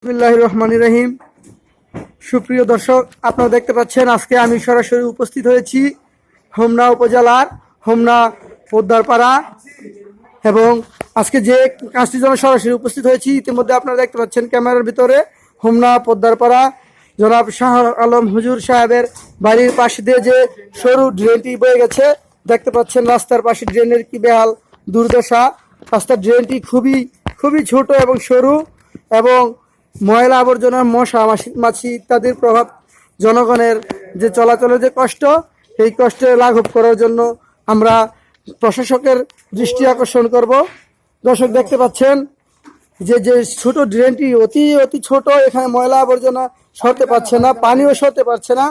বিসমিল্লাহির রহমানির রহিম। সুপ্রিয় দর্শক, আপনারা দেখতে পাচ্ছেন আজকে আমি সরাসরি উপস্থিত হয়েছি হোমনা উপজেলার হোমনা পোদ্দারপাড়া এবং আজকে যে কাজটির জন্য সরাসরি উপস্থিত হয়েছি ইতিমধ্যে আপনারা দেখতে পাচ্ছেন ক্যামেরার ভিতরে হোমনা পোদ্দারপাড়া জনাব শাহ আলম হুজুর সাহেবের বাড়ির পাশে দিয়ে যে সরু ড্রেনটি বয়ে গেছে দেখতে পাচ্ছেন। রাস্তার পাশে ড্রেনের কি বেহাল দুর্দশা। রাস্তার ড্রেনটি খুবই ছোট এবং সরু এবং ময়লা আবর্জনা, মশা মাছি ইত্যাদির প্রভাব জনগণের যে চলাচলের যে কষ্ট, এই কষ্টে লাঘব করার জন্য আমরা প্রশাসকের দৃষ্টি আকর্ষণ করব। দর্শক দেখতে পাচ্ছেন যে ছোট ড্রেনটি অতি ছোট, এখানে ময়লা আবর্জনা সরতে পারছে না, পানিও সরতে পারছে না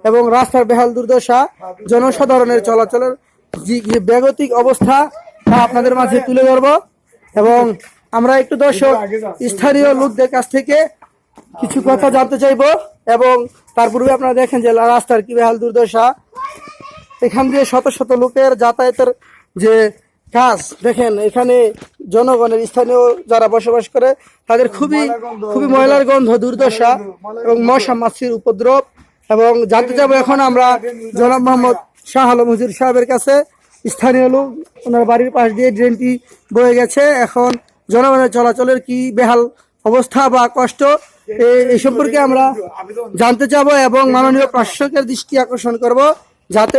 এবং রাস্তার বেহাল দুর্দশা, জনসাধারণের চলাচলের যে বেগতিক অবস্থা তা আপনাদের মাঝে তুলে ধরব এবং আমরা একটু দর্শক স্থানীয় লোকদের কাছ থেকে কিছু কথা জানতে চাইবো এবং তার পূর্বে আপনারা দেখেন যে রাস্তার কি বেহাল দুর্দশা। এখান দিয়ে শত শত লোকের যাতায়াতের যে কাজ দেখেন, এখানে জনগণের স্থানীয় যারা বসবাস করে তাদের খুবই ময়লার গন্ধ, দুর্দশা এবং মশা মাছির উপদ্রব। এবং জানতে যাবো এখন আমরা জনাব মোহাম্মদ শাহ আলম হুজুর সাহেবের কাছে। স্থানীয় লোক, ওনার বাড়ির পাশ দিয়ে ড্রেনটি বয়ে গেছে, এখন জনগণের চলাচলের কি বেহাল অবস্থা বা কষ্ট এই সম্পর্কে আমরা জানতে চাবো এবং মাননীয় প্রশাসকের দৃষ্টি আকর্ষণ করব যাতে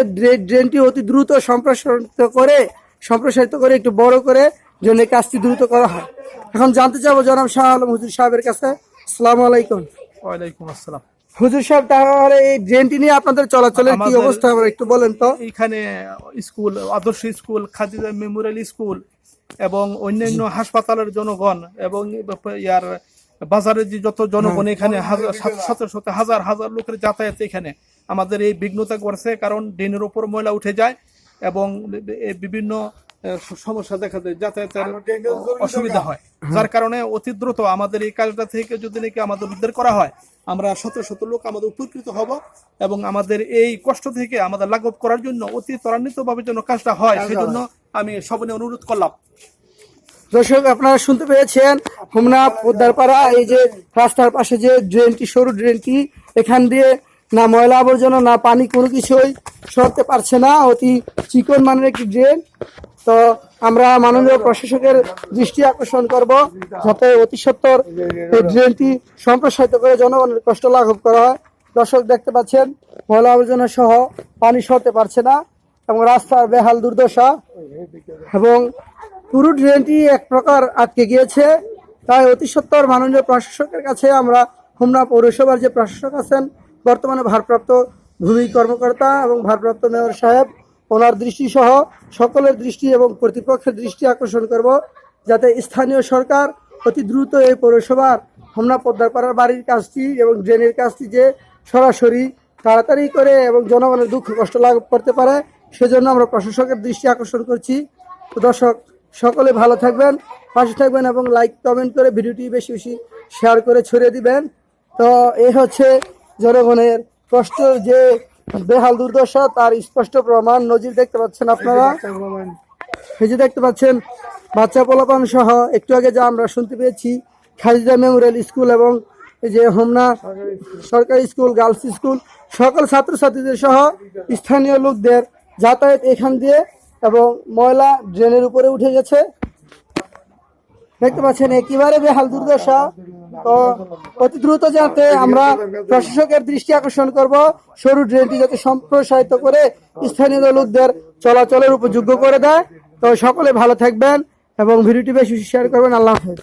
ড্রেনটি অতি দ্রুত সম্প্রসারিত করে একটু বড় করে যেন এই কাজটি দ্রুত করা হয়। এখন জানতে চাবো জনাব শাহ আলম হুজুর সাহেবের কাছে। আসসালামু আলাইকুম। ওয়ালাইকুম আসসালাম। হুজুর সাহেব, তাহলে এই ড্রেনটি নিয়ে আপনাদের চলাচলের কি অবস্থা একটু বলেন তো। এখানে স্কুল, আদর্শ স্কুল, খাদিজা মেমোরিয়াল স্কুল এবং অন্যান্য হাসপাতালের জনগণ এবং ইয়ার বাজারের যে যত জনগণ এখানে শত হাজার লোকের যাতায়াত এখানে আমাদের এই বিঘ্নতা করছে, কারণ ড্রেনের উপর ময়লা উঠে যায় এবং বিভিন্ন সমস্যা দেখা যায়, যাতায়াতের অসুবিধা হয়, যার কারণে অতি দ্রুত আমাদের এই কাজটা থেকে যদি নাকি আমাদের উদ্ধার করা হয় আমরা শত লোক আমাদের উপকৃত হব এবং আমাদের এই কষ্ট থেকে আমাদের লাঘব করার জন্য অতি ত্বরান্বিত ভাবে যেন কাজটা হয় সেজন্য আমি সবনে অনুরোধ করলাম। দর্শক, আপনারা শুনতে পেয়েছেন হোমনা পোদ্দারপাড়া এই যে রাস্তার পাশে যে ড্রেনটি, সরু ড্রেনটি, এখান দিয়ে না ময়লা আবর্জনা না পানি কোনো কিছুই সরতে পারছে না, অতি চিকন মানের একটি ড্রেন। তো আমরা মাননীয় প্রশাসকের দৃষ্টি আকর্ষণ করব যাতে অতি সত্বর এই ড্রেনটি সম্প্রসারিত করে জনগণের কষ্ট লাঘব করা হয়। দর্শক দেখতে পাচ্ছেন ময়লা আবর্জনা সহ পানি সরতে পারছে না এবং রাস্তার বেহাল দুর্দশা এবং পুরো ড্রেনটি এক প্রকার আটকে গিয়েছে। তাই অতি সত্বর মাননীয় প্রশাসকের কাছে আমরা হোমনা পৌরসভার যে প্রশাসক আছেন বর্তমানে ভারপ্রাপ্ত ভূমি কর্মকর্তা এবং ভারপ্রাপ্ত মেয়র সাহেব, ওনার দৃষ্টি সহ সকলের দৃষ্টি এবং কর্তৃপক্ষের দৃষ্টি আকর্ষণ করব যাতে স্থানীয় সরকার অতি দ্রুত এই পৌরসভার হোমনা পোদ্দারপাড়ার বাড়ির কাজটি এবং ড্রেনের কাজটি যে সরাসরি তাড়াতাড়ি করে এবং জনগণের দুঃখ কষ্ট লাঘব করতে পারে সেজন্য আমরা প্রশাসকের দৃষ্টি আকর্ষণ করছি। তো দর্শক, সকলে ভালো থাকবেন, পাশে থাকবেন এবং লাইক কমেন্ট করে ভিডিওটি বেশি শেয়ার করে ছড়িয়ে দিবেন। তো এই হচ্ছে জনগণের কষ্ট যে বেহাল দুর্দশা তার স্পষ্ট প্রমাণ নজির দেখতে পাচ্ছেন আপনারা। এই যে দেখতে পাচ্ছেন বাচ্চা পোলাপান সহ একটু আগে যা আমরা শুনতে পেয়েছি খাদিজা মেমোরিয়াল স্কুল এবং এই যে হোমনা সরকারি স্কুল, গার্লস স্কুল, সকল ছাত্রছাত্রীদের সহ স্থানীয় লোকদের যাতায়াত এখান দিয়ে এবং ময়লা ড্রেনের উপরে উঠে গেছে দেখতে পাচ্ছেন, একেবারে বেহাল দুর্দশা। তো অতি দ্রুত যাতে আমরা প্রশাসকের দৃষ্টি আকর্ষণ করব সরু ড্রেনটি যাতে সম্প্রসারিত করে স্থানীয় লোকদের চলাচলের উপযোগ্য করে দেয়। তো সকলে ভালো থাকবেন এবং ভিডিওটি বেশি শেয়ার করবেন। আল্লাহ হাফেজ।